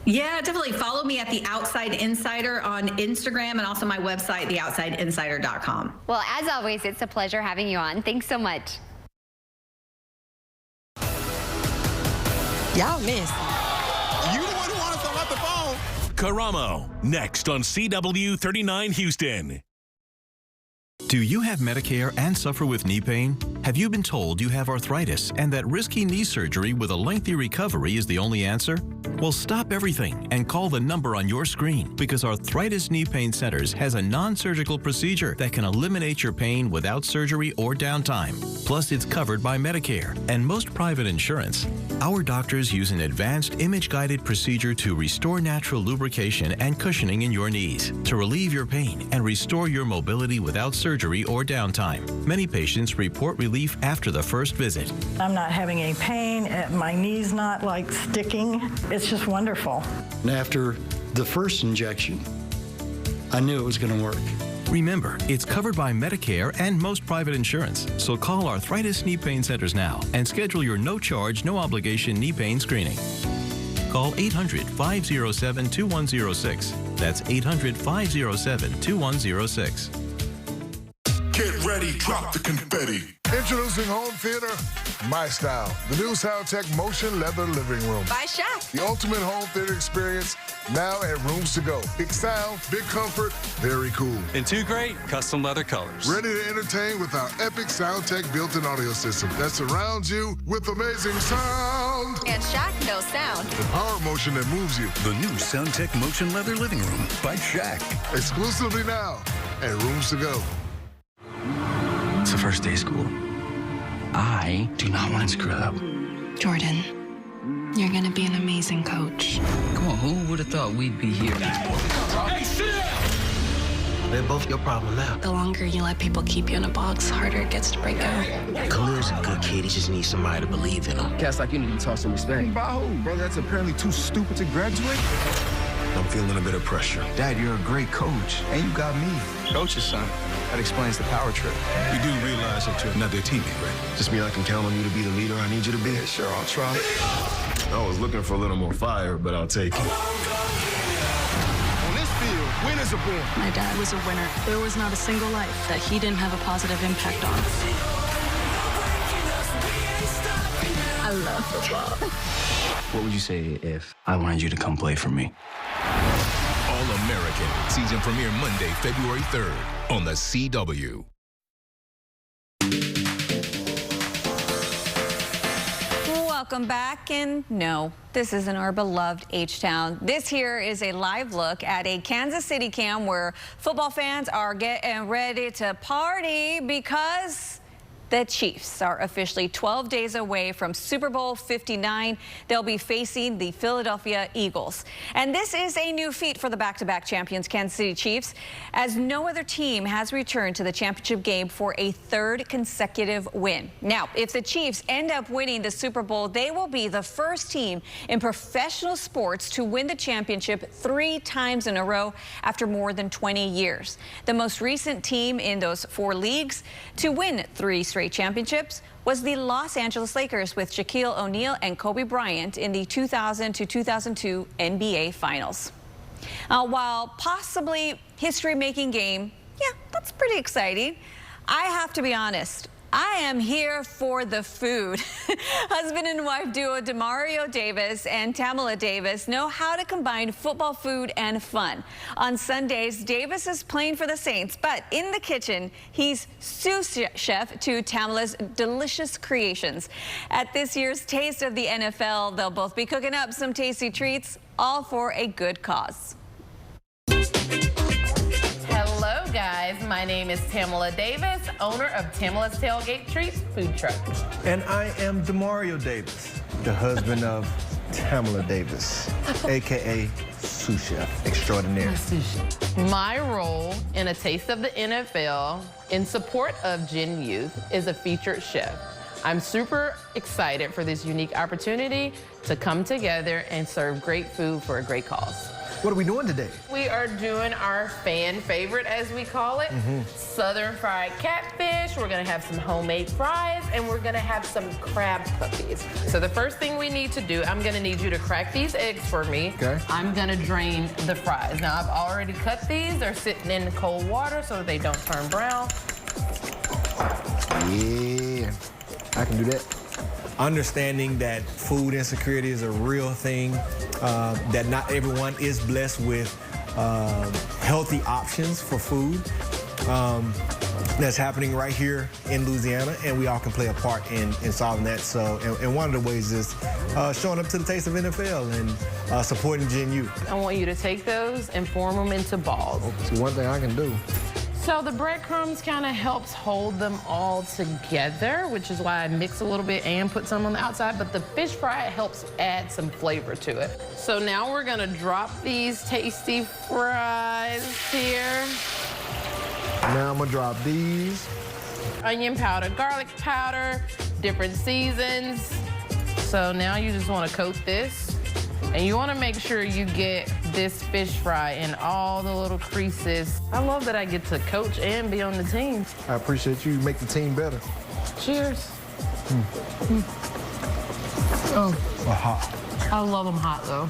Yeah, definitely follow me at The Outside Insider on Instagram and also my website, theoutsideinsider.com.
Well, as always, it's a pleasure having you on. Thanks so much.
Y'all miss. You the one who wanted something off the phone.
Karamo, next on CW 39 Houston.
Do you have Medicare and suffer with knee pain? Have you been told you have arthritis and that risky knee surgery with a lengthy recovery is the only answer? Well, stop everything and call the number on your screen because Arthritis Knee Pain Centers has a non-surgical procedure that can eliminate your pain without surgery or downtime. Plus, it's covered by Medicare and most private insurance. Our doctors use an advanced image-guided procedure to restore natural lubrication and cushioning in your knees to relieve your pain and restore your mobility without surgery or downtime. Many patients report relief after the first visit.
I'm not having any pain. My knee's not like sticking. It's just wonderful.
And after the first injection, I knew it was going to work.
Remember, it's covered by Medicare and most private insurance. So call Arthritis Knee Pain Centers now and schedule your no-charge, no-obligation knee pain screening. Call 800-507-2106. That's 800-507-2106.
Get ready, drop the confetti. Introducing Home Theater, My Style, the new Soundtech Motion Leather Living Room.
By Shaq.
The ultimate home theater experience now at Rooms to Go. Big sound, big comfort, very cool.
And 2 great custom leather colors.
Ready to entertain with our epic Soundtech built-in audio system that surrounds you with amazing sound.
And Shaq knows sound.
The power motion that moves you.
The new Soundtech Motion Leather Living Room by Shaq.
Exclusively now at Rooms to Go.
It's the first day of school. I do not want to screw up.
Jordan, you're going to be an amazing coach.
Come on, who would have thought we'd be here?
Hey, sit down!
They're both your problem now.
The longer you let people keep you in a box, the harder it gets to break out.
Khalil's a good kid. He just needs somebody to believe in him. Cats like you need to talk some respect.
By who? Bro, that's apparently too stupid to graduate.
I'm feeling a bit of pressure.
Dad, you're a great coach, and you got me.
Coach's son. That explains the power trip.
You do realize that you're not their teammate, right?
Just mean I can count on you to be the leader I need you to be? Yeah, sure, I'll try.
I was looking for a little more fire, but I'll take it. On this field, winners are born.
My dad was a winner. There was not a single life that he didn't have a positive impact on. I love football.
What would you say if I wanted you to come play for me?
All-American season premiere Monday, February 3rd on the CW.
Welcome back, and no, this isn't our beloved H-Town. This here is a live look at a Kansas City camp where football fans are getting ready to party because the Chiefs are officially 12 days away from Super Bowl 59. They'll be facing the Philadelphia Eagles. And this is a new feat for the back-to-back champions Kansas City Chiefs, as no other team has returned to the championship game for a 3rd consecutive win. Now, if the Chiefs end up winning the Super Bowl, they will be the first team in professional sports to win the championship 3 times in a row after more than 20 years. The most recent team in those 4 leagues to win 3 straight championships was the Los Angeles Lakers with Shaquille O'Neal and Kobe Bryant in the 2000 to 2002 NBA Finals. While possibly history-making game, yeah, that's pretty exciting. I have to be honest, I am here for the food. Husband and wife duo Demario Davis and Tamala Davis know how to combine football, food, and fun. On Sundays, Davis is playing for the Saints, but in the kitchen, he's sous chef to Tamala's delicious creations. At this year's Taste of the NFL, they'll both be cooking up some tasty treats, all for a good cause.
Hello guys, my name is Tamala Davis, owner of Tamala's Tailgate Treats food truck.
And I am Demario Davis, the husband of Tamala Davis, aka sous chef extraordinaire.
My role in A Taste of the NFL in support of Gen Youth is a featured chef. I'm super excited for this unique opportunity to come together and serve great food for a great cause.
What are we doing today?
We are doing our fan favorite, as we call it, Southern fried catfish. We're gonna have some homemade fries, and we're gonna have some crab puppies. So the first thing we need to do, I'm gonna need you to crack these eggs for me.
Okay.
I'm gonna drain the fries. Now, I've already cut these. They're sitting in cold water so that they don't turn brown.
Yeah, I can do that. Understanding that food insecurity is a real thing, that not everyone is blessed with healthy options for food. That's happening right here in Louisiana, and we all can play a part in solving that. So, and one of the ways is showing up to the Taste of NFL and supporting Gen Youth.
I want you to take those and form them into balls.
See, one thing I can do.
So the breadcrumbs kind of helps hold them all together, which is why I mix a little bit and put some on the outside, but the fish fry helps add some flavor to it. So now we're gonna drop these tasty fries here.
Now I'm gonna drop these.
Onion powder, garlic powder, different seasons. So now you just wanna coat this. And you want to make sure you get this fish fry in all the little creases. I love that I get to coach and be on the team.
I appreciate you. Make the team better.
Cheers.
Oh, hot.
I love them hot, though.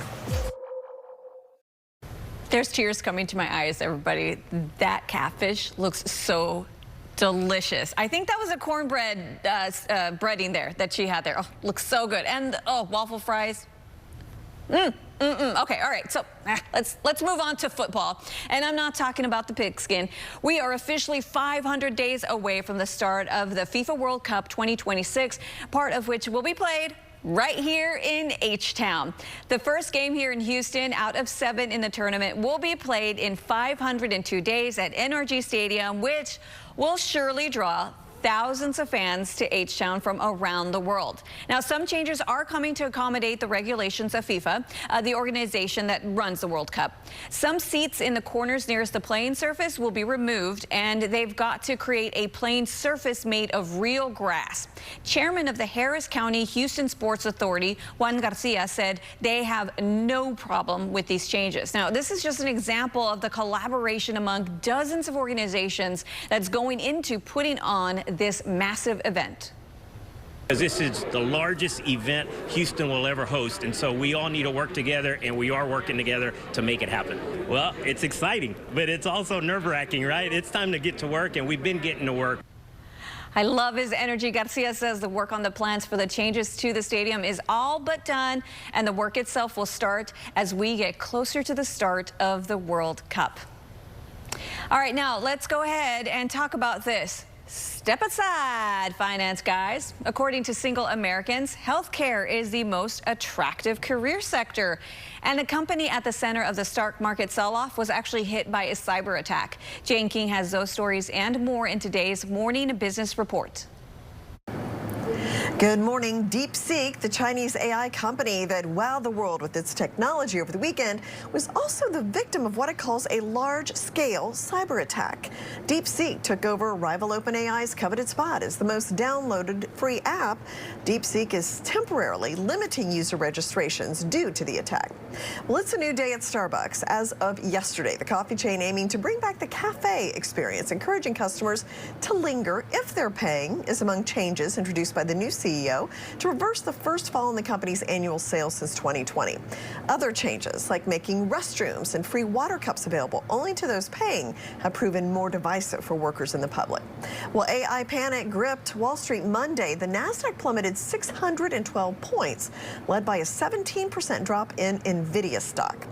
There's tears coming to my eyes, everybody. That catfish looks so delicious. I think that was a cornbread breading there that she had there. Oh, looks so good. And waffle fries. Okay, all right, so let's move on to football. And I'm not talking about the pigskin. We are officially 500 days away from the start of the FIFA World Cup 2026, part of which will be played right here in H-Town. The first game here in Houston out of 7 in the tournament will be played in 502 days at NRG Stadium, which will surely draw thousands of fans to H-Town from around the world. Now, some changes are coming to accommodate the regulations of FIFA, the organization that runs the World Cup. Some seats in the corners nearest the playing surface will be removed, and they've got to create a playing surface made of real grass. Chairman of the Harris County Houston Sports Authority, Juan Garcia, said they have no problem with these changes. Now, this is just an example of the collaboration among dozens of organizations that's going into putting on this massive event.
This is the largest event Houston will ever host, and so we all need to work together, and we are working together to make it happen. Well, it's exciting, but it's also nerve-wracking, right? It's time to get to work, and we've been getting to work.
I love his energy. Garcia says the work on the plans for the changes to the stadium is all but done, and the work itself will start as we get closer to the start of the World Cup. All right, now let's go ahead and talk about this. Step aside, finance guys. According to Single Americans, healthcare is the most attractive career sector. And the company at the center of the stock market sell-off was actually hit by a cyber attack. Jane King has those stories and more in today's Morning Business Report.
Good morning. DeepSeek, the Chinese AI company that wowed the world with its technology over the weekend, was also the victim of what it calls a large-scale cyber attack. DeepSeek took over rival OpenAI's coveted spot as the most downloaded free app. DeepSeek is temporarily limiting user registrations due to the attack. Well, it's a new day at Starbucks. As of yesterday, the coffee chain aiming to bring back the cafe experience, encouraging customers to linger if they're paying, is among changes introduced by the new CEO to reverse the first fall in the company's annual sales since 2020. Other changes, like making restrooms and free water cups available only to those paying, have proven more divisive for workers and the public. Well, AI panic gripped Wall Street Monday. The Nasdaq plummeted 612 points, led by a 17% drop in NVIDIA stock.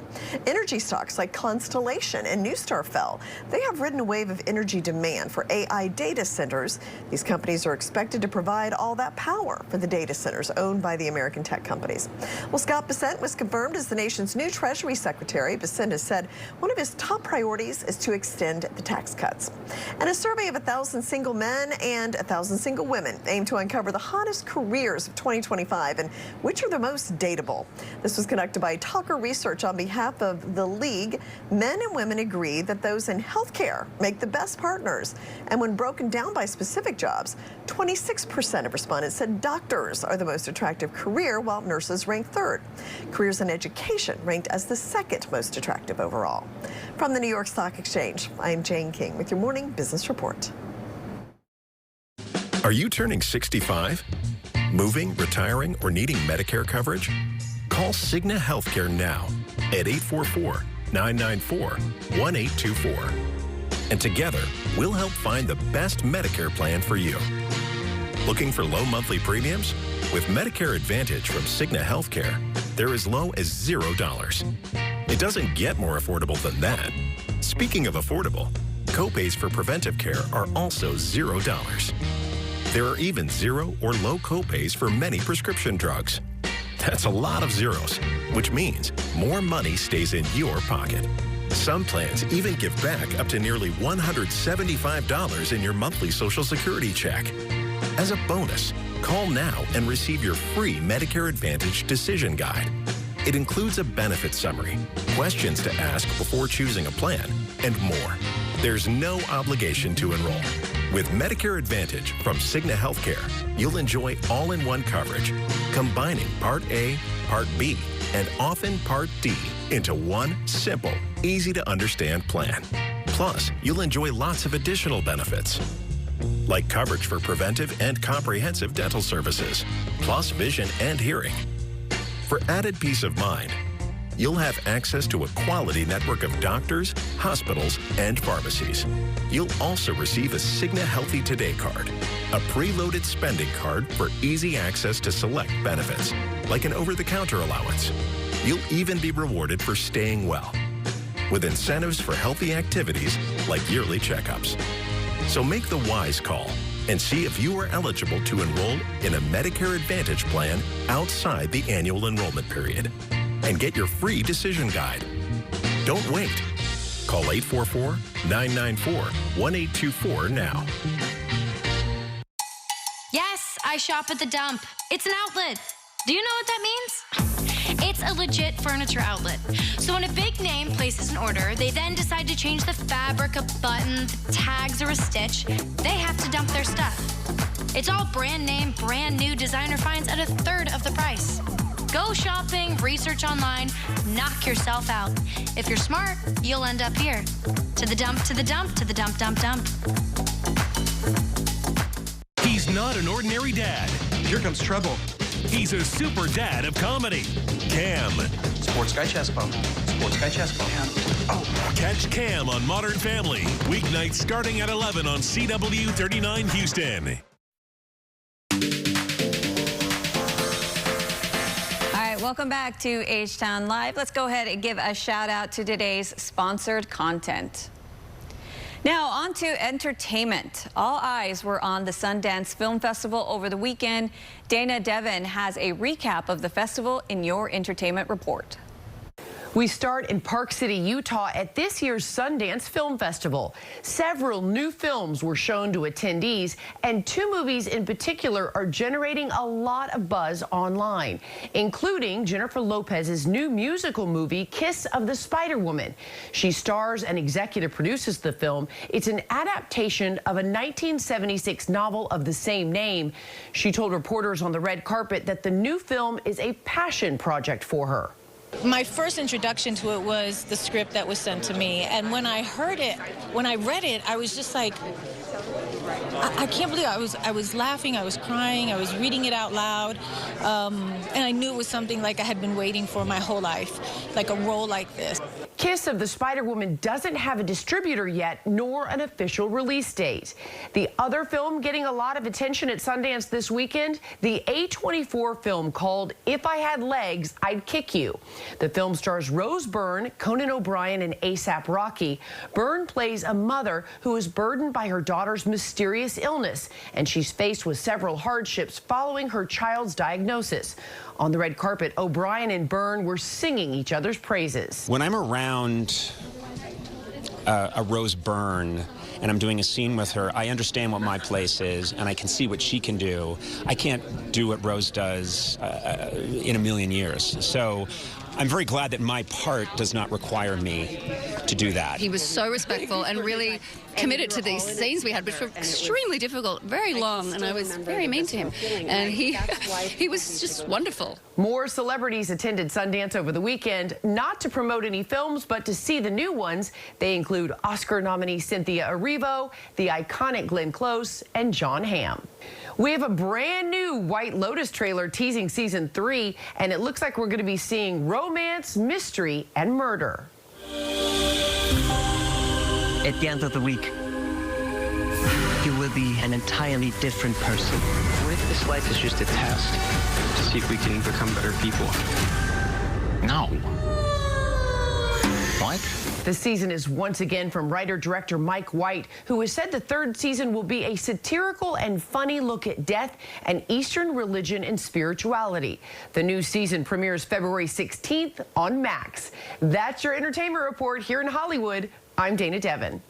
Energy stocks like Constellation and Newstar fell. They have ridden a wave of energy demand for AI data centers. These companies are expected to provide all that power for the data centers owned by the American tech companies. Well, Scott Bessent was confirmed as the nation's new Treasury Secretary. Bessent has said one of his top priorities is to extend the tax cuts. And a survey of 1,000 single men and 1,000 single women aimed to uncover the hottest careers of 2025 and which are the most dateable. This was conducted by Talker Research on behalf of the League. Men and women agree that those in healthcare make the best partners. And when broken down by specific jobs, 26% of respondents said doctors are the most attractive career, while nurses rank third. Careers in education ranked as the second most attractive overall. From the New York Stock Exchange, I'm Jane King with your morning business report.
Are you turning 65? Moving, retiring, or needing Medicare coverage? Call Cigna Healthcare now at 844-994-1824. And together, we'll help find the best Medicare plan for you. Looking for low monthly premiums? With Medicare Advantage from Cigna Healthcare, they're as low as $0. It doesn't get more affordable than that. Speaking of affordable, copays for preventive care are also $0. There are even zero or low copays for many prescription drugs. That's a lot of zeros, which means more money stays in your pocket. Some plans even give back up to nearly $175 in your monthly Social Security check. As a bonus, call now and receive your free Medicare Advantage Decision Guide. It includes a benefit summary, questions to ask before choosing a plan, and more. There's no obligation to enroll. With Medicare Advantage from Cigna Healthcare, you'll enjoy all-in-one coverage, combining Part A, Part B, and often Part D into one simple, easy-to-understand plan. Plus, you'll enjoy lots of additional benefits, like coverage for preventive and comprehensive dental services, plus vision and hearing. For added peace of mind, you'll have access to a quality network of doctors, hospitals, and pharmacies. You'll also receive a Cigna Healthy Today card, a preloaded spending card for easy access to select benefits, like an over-the-counter allowance. You'll even be rewarded for staying well, with incentives for healthy activities like yearly checkups. So make the wise call and see if you are eligible to enroll in a Medicare Advantage plan outside the annual enrollment period. And get your free decision guide. Don't wait. Call 844-994-1824 now.
Yes, I shop at The Dump. It's an outlet. Do you know what that means? It's a legit furniture outlet. So when a big name places an order, they then decide to change the fabric, a button, the tags, or a stitch, they have to dump their stuff. It's all brand name, brand new designer finds at a third of the price. Go shopping, research online, knock yourself out. If you're smart, you'll end up here. To the dump, to the dump, to the dump, dump, dump.
He's not an ordinary dad.
Here comes trouble.
He's a super dad of comedy. Cam.
Sports Guy Chespo. Sports Guy Chespo. Oh.
Catch Cam on Modern Family. Weeknights starting at 11 on CW39 Houston.
Welcome back to H-Town Live. Let's go ahead and give a shout out to today's sponsored content. Now on to entertainment. All eyes were on the Sundance Film Festival over the weekend. Dana Devin has a recap of the festival in your entertainment report.
We start in Park City, Utah at this year's Sundance Film Festival. Several new films were shown to attendees, and two movies in particular are generating a lot of buzz online, including Jennifer Lopez's new musical movie, Kiss of the Spider-Woman. She stars and executive produces the film. It's an adaptation of a 1976 novel of the same name. She told reporters on the red carpet that the new film is a passion project for her.
My first introduction to it was the script that was sent to me, and when I heard it, when I read it, I was just like, I can't believe I was laughing, I was crying, I was reading it out loud, and I knew it was something like I had been waiting for my whole life, like a role like this.
Kiss of the Spider-Woman doesn't have a distributor yet, nor an official release date. The other film getting a lot of attention at Sundance this weekend, the A24 film called If I Had Legs, I'd Kick You. The film stars Rose Byrne, Conan O'Brien, and A$AP Rocky. Byrne plays a mother who is burdened by her daughter's mysterious illness, and she's faced with several hardships following her child's diagnosis. On the red carpet, O'Brien and Byrne were singing each other's praises.
When I'm around a Rose Byrne and I'm doing a scene with her, I understand what my place is and I can see what she can do. I can't do what Rose does in a million years. So I'm very glad that my part does not require me to do that.
He was so respectful and really committed to these scenes we had, which were extremely difficult, very long, and I was very mean to him. And he was just wonderful.
More celebrities attended Sundance over the weekend, not to promote any films, but to see the new ones. They include Oscar nominee Cynthia Erivo, the iconic Glenn Close, and Jon Hamm. We have a brand new White Lotus trailer teasing season 3, and it looks like we're going to be seeing romance, mystery, and murder.
At the end of the week, you will be an entirely different person.
What if this life is just a test to see if we can become better people? No. What?
The season is once again from writer-director Mike White, who has said the third season will be a satirical and funny look at death and Eastern religion and spirituality. The new season premieres February 16th on Max. That's your entertainment report here in Hollywood. I'm Dana Devin.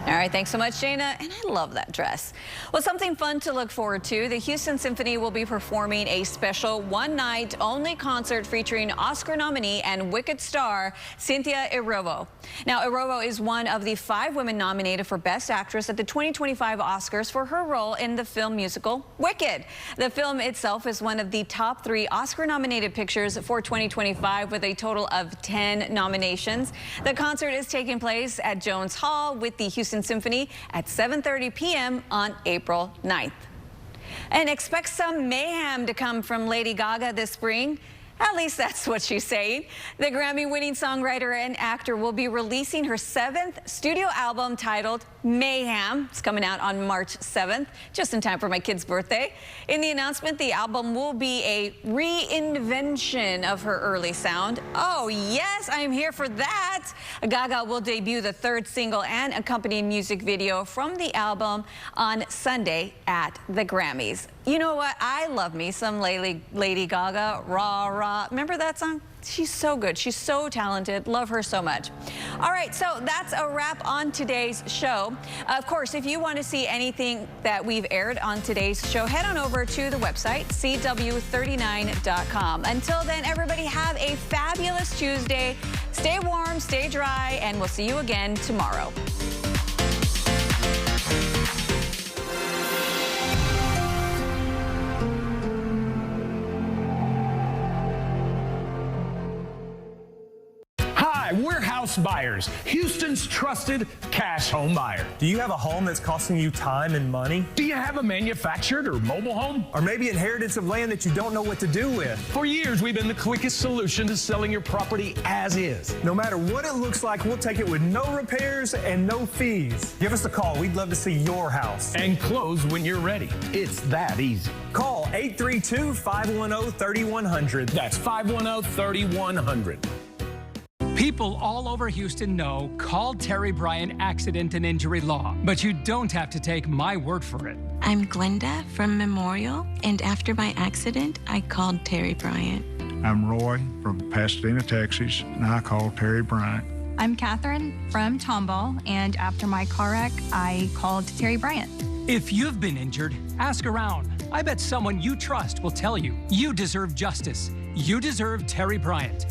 All right, thanks so much, Dana. And I love that dress. Well, something fun to look forward to. The Houston Symphony will be performing a special one-night only concert featuring Oscar nominee and Wicked star Cynthia Erivo. Now, Erivo is one of the 5 women nominated for Best Actress at the 2025 Oscars for her role in the film musical Wicked. The film itself is one of the top 3 Oscar-nominated pictures for 2025 with a total of 10 nominations. The concert is taking place at Jones Hall with the Houston Symphony at 7:30 p.m. on April 9th. And expect some mayhem to come from Lady Gaga this spring. At least that's what she's saying. The Grammy-winning songwriter and actor will be releasing her 7th studio album titled Mayhem. It's coming out on March 7th, just in time for my kid's birthday. In the announcement, the album will be a reinvention of her early sound. Oh, yes, I'm here for that. Gaga will debut the 3rd single and accompanying music video from the album on Sunday at the Grammys. You know what? I love me some Lady Gaga, Rah Rah. Remember that song? She's so good. She's so talented. Love her so much. All right, so that's a wrap on today's show. Of course, if you want to see anything that we've aired on today's show, head on over to the website, CW39.com. Until then, everybody have a fabulous Tuesday. Stay warm, stay dry, and we'll see you again tomorrow.
Hi, we're House Buyers, Houston's trusted cash home buyer.
Do you have a home that's costing you time and money?
Do you have a manufactured or mobile home?
Or maybe inheritance of land that you don't know what to do with?
For years, we've been the quickest solution to selling your property as is.
No matter what it looks like, we'll take it with no repairs and no fees. Give us a call. We'd love to see your house.
And close when you're ready. It's that easy.
Call 832-510-3100.
That's 510-3100.
People all over Houston know call Terry Bryant Accident and Injury Law, but you don't have to take my word for it.
I'm Glenda from Memorial, and after my accident, I called Terry Bryant.
I'm Roy from Pasadena, Texas, and I called Terry Bryant.
I'm Catherine from Tomball, and after my car wreck, I called Terry Bryant.
If you've been injured, ask around. I bet someone you trust will tell you. You deserve justice. You deserve Terry Bryant.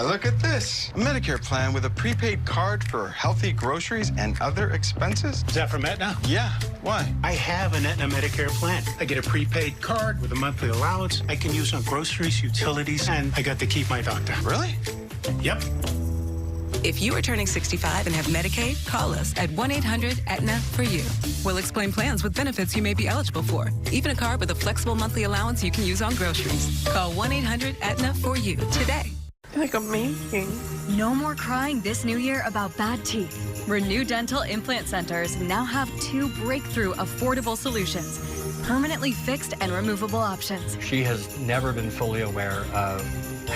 Look at this. A Medicare plan with a prepaid card for healthy groceries and other expenses.
Is that from Aetna?
Yeah. Why?
I have an Aetna Medicare plan. I get a prepaid card with a monthly allowance I can use on groceries, utilities, and I got to keep my doctor.
Really?
Yep.
If you are turning 65 and have Medicaid, call us at 1-800-AETNA-FOR-YOU. We'll explain plans with benefits you may be eligible for, even a card with a flexible monthly allowance you can use on groceries. Call 1-800-AETNA-FOR-YOU today.
Like amazing.
No more crying this new year about bad teeth. Renew Dental Implant Centers now have 2 breakthrough affordable solutions. Permanently fixed and removable options.
She has never been fully aware of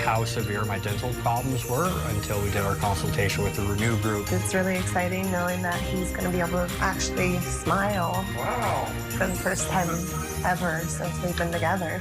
how severe my dental problems were until we did our consultation with the Renew group.
It's really exciting knowing that he's going to be able to actually smile.
Wow.
For the first time ever since we've been together.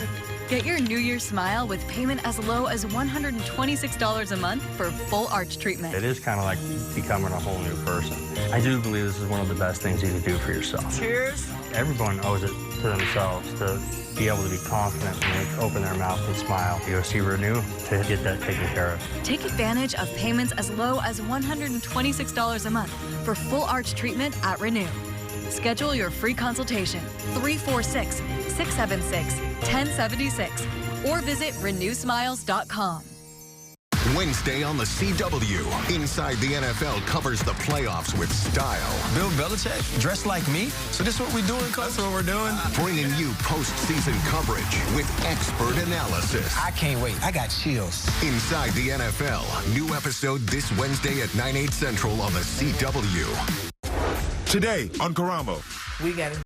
Get your New Year smile with payment as low as $126 a month for full arch treatment.
It is kind of like becoming a whole new person. I do believe this is one of the best things you can do for yourself.
Cheers.
Everyone owes it to themselves to be able to be confident when they open their mouth and smile. You go see Renew to get that taken care of.
Take advantage of payments as low as $126 a month for full arch treatment at Renew. Schedule your free consultation, 346-676-1076, or visit renewsmiles.com.
Wednesday on the CW, Inside the NFL covers the playoffs with style.
Bill Belichick, dressed like me? So this is what we're doing, Coach? That's what we're doing.
Bringing you postseason coverage with expert analysis.
I can't wait. I got chills.
Inside the NFL, new episode this Wednesday at 9/8 Central on the CW.
Today on Karamo.
We got